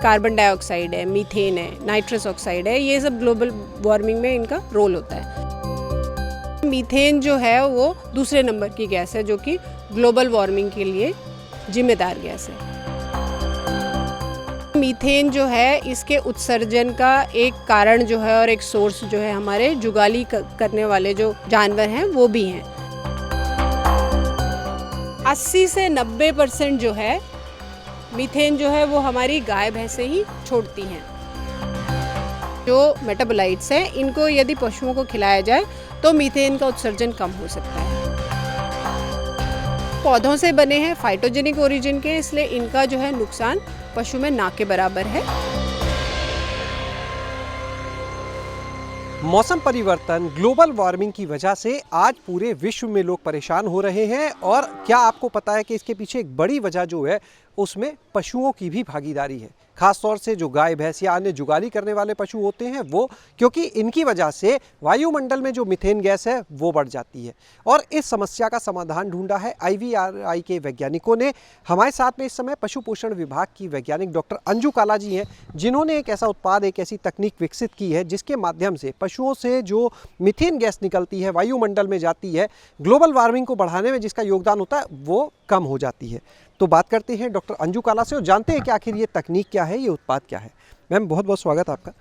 Carbon dioxide है, methane है, nitrous oxide है, ये सब ग्लोबल वार्मिंग में इनका रोल होता है। मीथेन जो है वो दूसरे नंबर की गैस है जो कि ग्लोबल वार्मिंग के लिए जिम्मेदार गैस है। मीथेन जो है इसके उत्सर्जन का एक कारण जो है और एक सोर्स जो है हमारे जुगाली करने वाले जो जानवर हैं वो भी हैं। 80 से 90% जो है मीथेन जो है वो हमारी गाय भैंसें ही छोड़ती हैं। जो मेटाबोलाइट्स हैं इनको यदि पशुओं को खिलाया जाए तो मीथेन का उत्सर्जन कम हो सकता है। पौधों से बने हैं, फाइटोजेनिक ओरिजिन के, इसलिए इनका जो है नुकसान पशु में ना के बराबर है। मौसम परिवर्तन, ग्लोबल वार्मिंग की वजह से आज पूरे विश्व में लोग परेशान हो रहे हैं और क्या आपको पता है कि इसके पीछे एक बड़ी वजह जो है उसमें पशुओं की भी भागीदारी है। खासतौर से जो गाय भैंस या अन्य जुगाली करने वाले पशु होते हैं वो, क्योंकि इनकी वजह से वायुमंडल में जो मीथेन गैस है वो बढ़ जाती है। और इस समस्या का समाधान ढूंढा है IVRI के वैज्ञानिकों ने। हमारे साथ में इस समय पशु पोषण विभाग की वैज्ञानिक डॉक्टर अंजू काला जी हैं, जिन्होंने एक ऐसा उत्पाद, एक ऐसी तकनीक विकसित की है जिसके माध्यम से पशुओं से जो मीथेन गैस निकलती है, वायुमंडल में जाती है, ग्लोबल वार्मिंग को बढ़ाने में जिसका योगदान होता है वो कम हो जाती है। तो बात करते हैं डॉक्टर अंजू काला से और जानते हैं कि आखिर ये तकनीक क्या है, ये उत्पाद क्या है। मैम बहुत बहुत स्वागत आपका।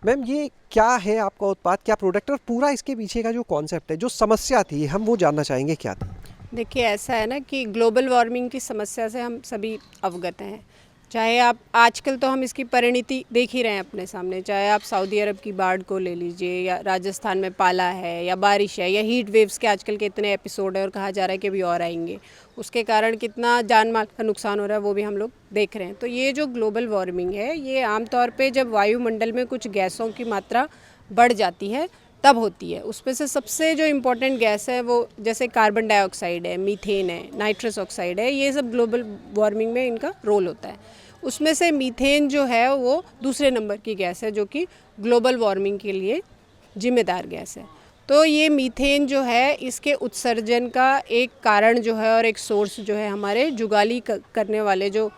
मैम ये क्या है आपका उत्पाद, क्या प्रोडक्ट और पूरा इसके पीछे का जो कॉन्सेप्ट है, जो समस्या थी, हम वो जानना चाहेंगे क्या थी। देखिए ऐसा है ना कि ग्लोबल वार्मिंग की समस्या से हम सभी अवगत हैं। चाहे आप आजकल तो हम इसकी परिणति देख ही रहे हैं अपने सामने, चाहे आप सऊदी अरब की बाढ़ को ले लीजिए या राजस्थान में पाला है या बारिश है या हीट वेव्स के आजकल के इतने एपिसोड है और कहा जा रहा है कि अभी और आएंगे, उसके कारण कितना जान माल का नुकसान हो रहा है वो भी हम लोग देख रहे हैं। तो ये जो ग्लोबल वार्मिंग है ये आमतौर पर जब वायुमंडल में कुछ गैसों की मात्रा बढ़ जाती है तब होती है। उसमें से सबसे जो इम्पोर्टेंट गैस है वो जैसे कार्बन डाइऑक्साइड है, मीथेन है, नाइट्रस ऑक्साइड है, ये सब ग्लोबल वार्मिंग में इनका रोल होता है। उसमें से मीथेन जो है वो दूसरे नंबर की गैस है जो कि ग्लोबल वार्मिंग के लिए जिम्मेदार गैस है। तो ये मीथेन जो है इसके उत्सर्जन का एक कारण जो है और एक सोर्स जो है हमारे जुगाली करने वाले जो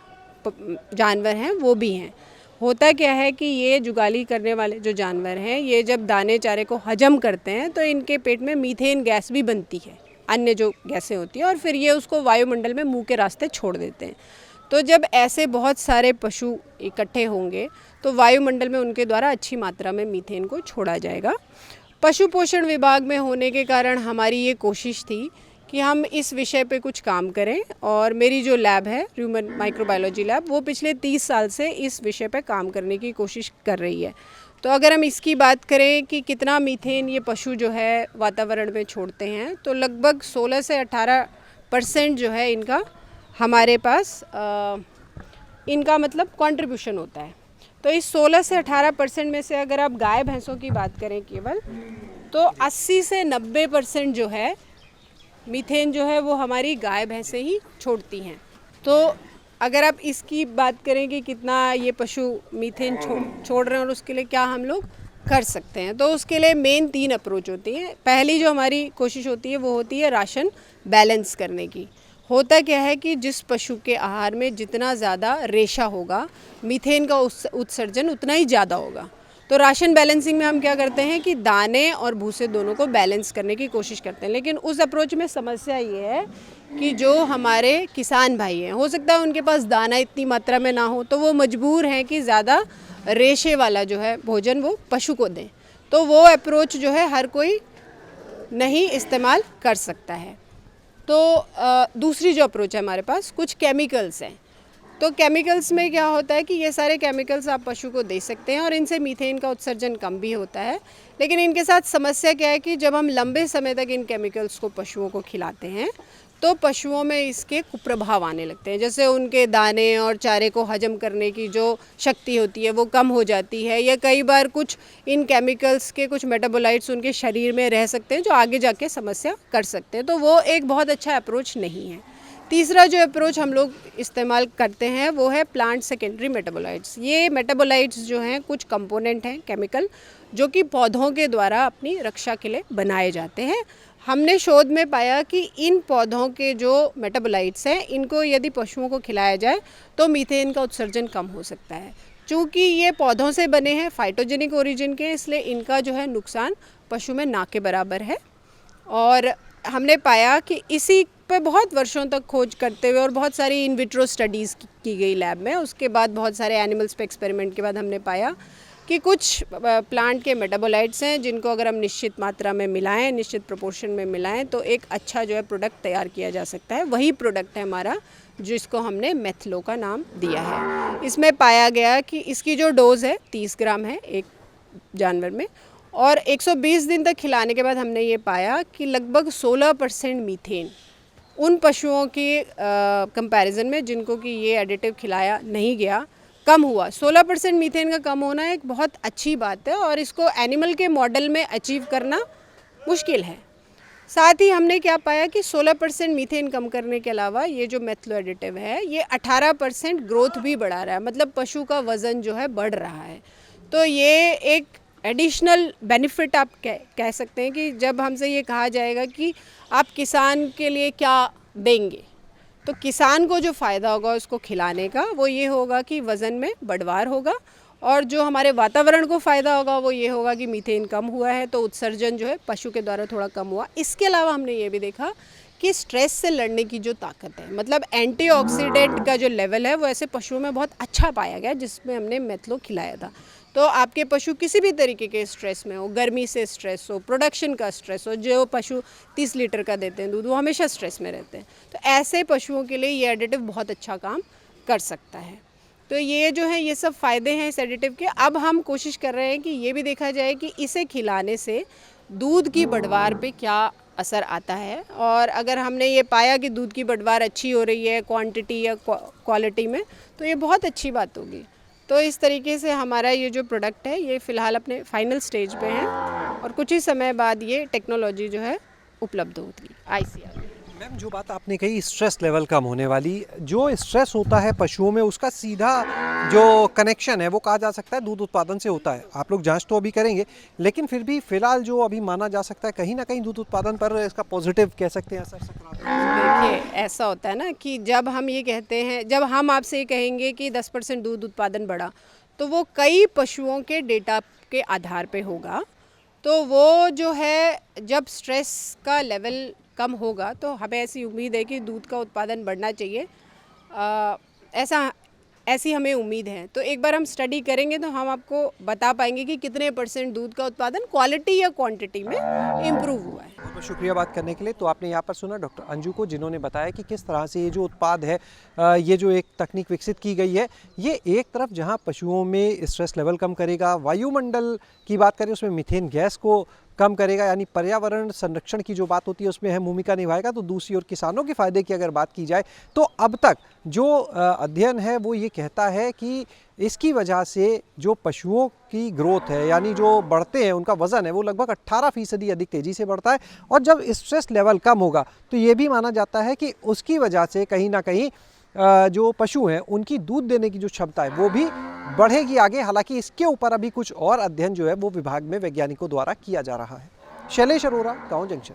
जानवर हैं वो भी हैं। होता क्या है कि ये जुगाली करने वाले जो जानवर हैं ये जब दाने चारे को हजम करते हैं तो इनके पेट में मीथेन गैस भी बनती है, अन्य जो गैसें होती हैं, और फिर ये उसको वायुमंडल में मुंह के रास्ते छोड़ देते हैं। तो जब ऐसे बहुत सारे पशु इकट्ठे होंगे तो वायुमंडल में उनके द्वारा अच्छी मात्रा में मीथेन को छोड़ा जाएगा। पशु पोषण विभाग में होने के कारण हमारी ये कोशिश थी कि हम इस विषय पे कुछ काम करें, और मेरी जो लैब है ह्यूमन माइक्रोबायोलॉजी लैब वो पिछले 30 साल से इस विषय पे काम करने की कोशिश कर रही है। तो अगर हम इसकी बात करें कि कितना मीथेन ये पशु जो है वातावरण में छोड़ते हैं तो लगभग 16 से 18% जो है इनका हमारे पास इनका मतलब कंट्रीब्यूशन होता है। तो इस 16 से 18% में से अगर आप गाय भैंसों की बात करें केवल, तो 80 से 90% जो है मीथेन जो है वो हमारी गाय भैंसें ही छोड़ती हैं। तो अगर आप इसकी बात करें कि कितना ये पशु मीथेन छोड़ रहे हैं और उसके लिए क्या हम लोग कर सकते हैं, तो उसके लिए मेन 3 अप्रोच होती हैं। पहली जो हमारी कोशिश होती है वो होती है राशन बैलेंस करने की। होता क्या है कि जिस पशु के आहार में जितना ज़्यादा रेशा होगा मीथेन का उत्सर्जन उतना ही ज़्यादा होगा। तो राशन बैलेंसिंग में हम क्या करते हैं कि दाने और भूसे दोनों को बैलेंस करने की कोशिश करते हैं। लेकिन उस अप्रोच में समस्या ये है कि जो हमारे किसान भाई हैं, हो सकता है उनके पास दाना इतनी मात्रा में ना हो तो वो मजबूर हैं कि ज़्यादा रेशे वाला जो है भोजन वो पशु को दें। तो वो अप्रोच जो है हर कोई नहीं इस्तेमाल कर सकता है। तो दूसरी जो अप्रोच है हमारे पास कुछ केमिकल्स हैं। तो केमिकल्स में क्या होता है कि ये सारे केमिकल्स आप पशु को दे सकते हैं और इनसे मीथेन का उत्सर्जन कम भी होता है। लेकिन इनके साथ समस्या क्या है कि जब हम लंबे समय तक इन केमिकल्स को पशुओं को खिलाते हैं तो पशुओं में इसके कुप्रभाव आने लगते हैं। जैसे उनके दाने और चारे को हजम करने की जो शक्ति होती है वो कम हो जाती है, या कई बार कुछ इन केमिकल्स के कुछ मेटाबोलाइट्स उनके शरीर में रह सकते हैं जो आगे जाके समस्या कर सकते हैं। तो वो एक बहुत अच्छा अप्रोच नहीं है। तीसरा जो अप्रोच हम लोग इस्तेमाल करते हैं वो है प्लांट सेकेंडरी मेटाबोलाइट्स। ये मेटाबोलाइट्स जो हैं कुछ कंपोनेंट हैं केमिकल जो कि पौधों के द्वारा अपनी रक्षा के लिए बनाए जाते हैं। हमने शोध में पाया कि इन पौधों के जो मेटाबोलाइट्स हैं, इनको यदि पशुओं को खिलाया जाए तो मीथेन का उत्सर्जन कम हो सकता है। चूँकि ये पौधों से बने हैं, फाइटोजेनिक ओरिजिन के, इसलिए इनका जो है नुकसान पशु में ना के बराबर है। और हमने पाया कि इसी पे बहुत वर्षों तक खोज करते हुए और बहुत सारी इन विट्रो स्टडीज़ की गई लैब में, उसके बाद बहुत सारे एनिमल्स पे एक्सपेरिमेंट के बाद हमने पाया कि कुछ प्लांट के मेटाबोलाइट्स हैं जिनको अगर हम निश्चित मात्रा में मिलाएं, निश्चित प्रोपोर्शन में मिलाएं, तो एक अच्छा जो है प्रोडक्ट तैयार किया जा सकता है। वही प्रोडक्ट है हमारा, जिसको हमने मेथलो का नाम दिया है। इसमें पाया गया कि इसकी जो डोज़ है 30 ग्राम है एक जानवर में, और 120 दिन तक खिलाने के बाद हमने ये पाया कि लगभग 16% मीथेन उन पशुओं के कंपैरिजन में जिनको कि ये एडिटिव खिलाया नहीं गया, कम हुआ। 16% मीथेन का कम होना एक बहुत अच्छी बात है और इसको एनिमल के मॉडल में अचीव करना मुश्किल है। साथ ही हमने क्या पाया कि 16% मीथेन कम करने के अलावा ये जो मेथलो एडिटिव है ये 18% ग्रोथ भी बढ़ा रहा है, मतलब पशु का वज़न जो है बढ़ रहा है। तो ये एक एडिशनल बेनिफिट आप कह सकते हैं कि जब हमसे ये कहा जाएगा कि आप किसान के लिए क्या देंगे, तो किसान को जो फ़ायदा होगा उसको खिलाने का वो ये होगा कि वज़न में बढ़वार होगा, और जो हमारे वातावरण को फ़ायदा होगा वो ये होगा कि मीथेन कम हुआ है तो उत्सर्जन जो है पशु के द्वारा थोड़ा कम हुआ। इसके अलावा हमने ये भी देखा कि स्ट्रेस से लड़ने की जो ताकत है, मतलब एंटीऑक्सीडेंट का जो लेवल है वो ऐसे पशुओं में बहुत अच्छा पाया गया जिसमें हमने मेथलो खिलाया था। तो आपके पशु किसी भी तरीके के स्ट्रेस में हो, गर्मी से स्ट्रेस हो, प्रोडक्शन का स्ट्रेस हो, जो पशु 30 लीटर का देते हैं दूध वो हमेशा स्ट्रेस में रहते हैं, तो ऐसे पशुओं के लिए ये एडिटिव बहुत अच्छा काम कर सकता है। तो ये जो है ये सब फ़ायदे हैं इस एडिटिव के। अब हम कोशिश कर रहे हैं कि ये भी देखा जाए कि इसे खिलाने से दूध की बढ़वार पे क्या असर आता है, और अगर हमने ये पाया कि दूध की बढ़वार अच्छी हो रही है क्वांटिटी या क्वालिटी में, तो ये बहुत अच्छी बात होगी। तो इस तरीके से हमारा ये जो प्रोडक्ट है ये फ़िलहाल अपने फाइनल स्टेज पे है और कुछ ही समय बाद ये टेक्नोलॉजी जो है उपलब्ध होगी ICR। मैम, जो बात आपने कही स्ट्रेस लेवल कम होने वाली, जो स्ट्रेस होता है पशुओं में उसका सीधा जो कनेक्शन है वो कहा जा सकता है दूध उत्पादन से होता है। आप लोग जांच तो अभी करेंगे, लेकिन फिर भी फिलहाल जो अभी माना जा सकता है कहीं ना कहीं दूध उत्पादन पर इसका पॉजिटिव कह सकते हैं असर, सकारात्मक। देखिए ऐसा होता है ना कि जब हम ये कहते हैं, जब हम आपसे ये कहेंगे कि 10% दूध उत्पादन बढ़ा, तो वो कई पशुओं के डेटा के आधार पे होगा। तो वो जो है जब स्ट्रेस का लेवल कम होगा तो हमें ऐसी उम्मीद है कि दूध का उत्पादन बढ़ना चाहिए, ऐसी हमें उम्मीद है। तो एक बार हम स्टडी करेंगे तो हम आपको बता पाएंगे कि कितने % दूध का उत्पादन क्वालिटी या क्वांटिटी में इम्प्रूव हुआ है। बहुत बहुत शुक्रिया बात करने के लिए। तो आपने यहाँ पर सुना डॉक्टर अंजू को, जिन्होंने बताया कि किस तरह से ये जो उत्पाद है, ये जो एक तकनीक विकसित की गई है, ये एक तरफ जहाँ पशुओं में स्ट्रेस लेवल कम करेगा, वायुमंडल की बात करें उसमें मीथेन गैस को कम करेगा, यानी पर्यावरण संरक्षण की जो बात होती है उसमें अहम भूमिका निभाएगा। तो दूसरी ओर किसानों के फ़ायदे की अगर बात की जाए तो अब तक जो अध्ययन है वो ये कहता है कि इसकी वजह से जो पशुओं की ग्रोथ है, यानी जो बढ़ते हैं उनका वज़न है, वो लगभग 18% अधिक तेज़ी से बढ़ता है। और जब स्ट्रेस लेवल कम होगा तो ये भी माना जाता है कि उसकी वजह से कहीं ना कहीं जो पशु हैं उनकी दूध देने की जो क्षमता है वो भी बढ़ेगी आगे। हालांकि इसके ऊपर अभी कुछ और अध्ययन जो है वो विभाग में वैज्ञानिकों द्वारा किया जा रहा है। शैलेश अरोरा, गाँव जंक्शन।